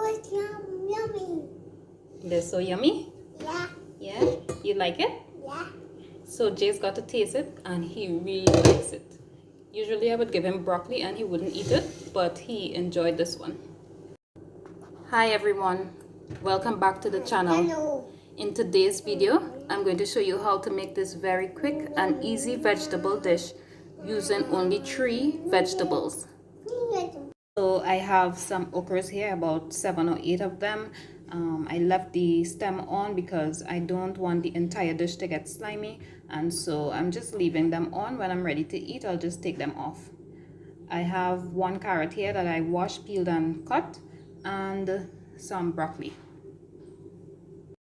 was yummy. They're so yummy? Yeah. Yeah? You like it? Yeah. So Jay's got to taste it and he really likes it. Usually I would give him broccoli and he wouldn't eat it, but he enjoyed this one. Hi everyone, welcome back to the channel. Hello. In today's video, I'm going to show you how to make this very quick and easy vegetable dish using only 3 vegetables. So I have some okras here, about 7 or 8 of them. I left the stem on because I don't want the entire dish to get slimy, and so I'm just leaving them on. When I'm ready to eat, I'll just take them off. I have 1 carrot here that I washed, peeled and cut, and some broccoli.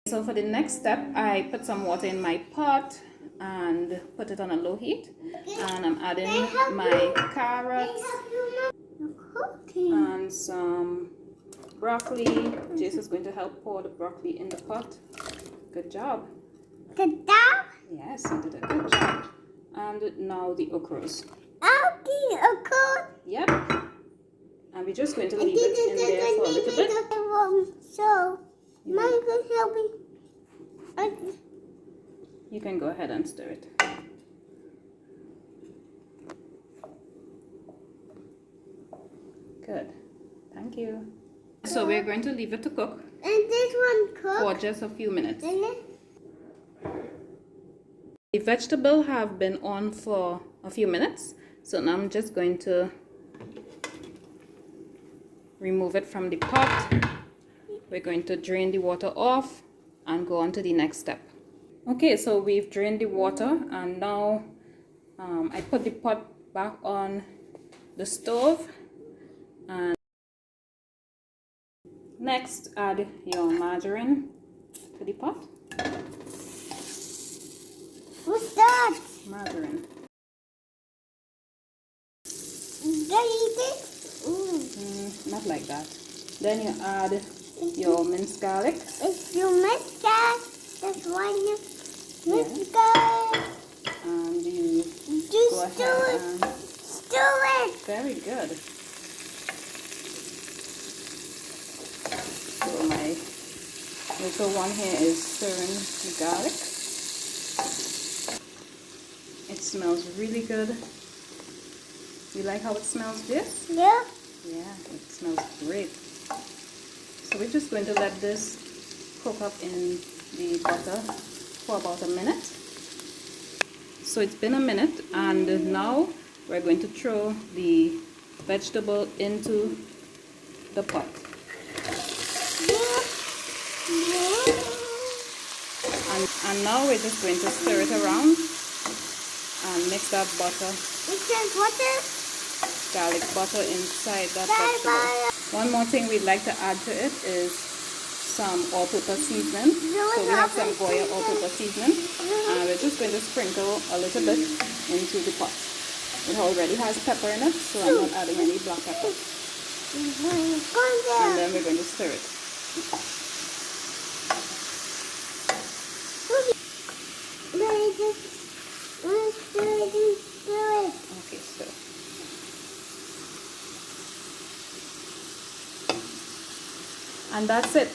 So for the next step, I put some water in my pot and put it on a low heat, and I'm adding my carrots and some broccoli. Jace is going to help pour the broccoli in the pot. Good job. Good job. Yes, you did a good job. And now the okras. Okay, okay. Yep. And we're just going to leave it in there for a little bit. So, Mom can help me. You can go ahead and stir it. Good. Thank you. So we're going to leave it to cook. And this one cook? For just a few minutes. The vegetable have been on for a few minutes. So now I'm just going to remove it from the pot. We're going to drain the water off and go on to the next step. Okay, so we've drained the water and now I put the pot back on the stove. And next, add your margarine to the pot. What's that? Margarine. Not like that. Then you add your minced garlic. If you miss that, that's why you miss garlic. And you Just go ahead and stir it. very good. So my little one here is stirring the garlic. It smells really good. You like how it smells, this? Yeah. Yeah, it smells great. So we're just going to let this cook up in the butter for about a minute. So it's been a minute, and now we're going to throw the vegetable into the pot. And now we're just going to stir it around and mix that butter. Garlic butter inside that vegetable. One more thing we'd like to add to it is some all-purpose seasoning. So we have some Goya all-purpose seasoning, and we're just going to sprinkle a little bit into the pot. It already has pepper in it, so I'm not adding any black pepper. And then we're going to stir it. Okay, stir. And that's it.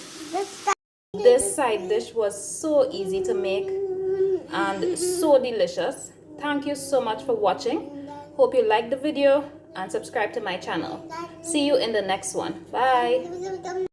This side dish was so easy to make and so delicious. Thank you so much for watching. Hope you liked the video and subscribe to my channel. See you in the next one. Bye.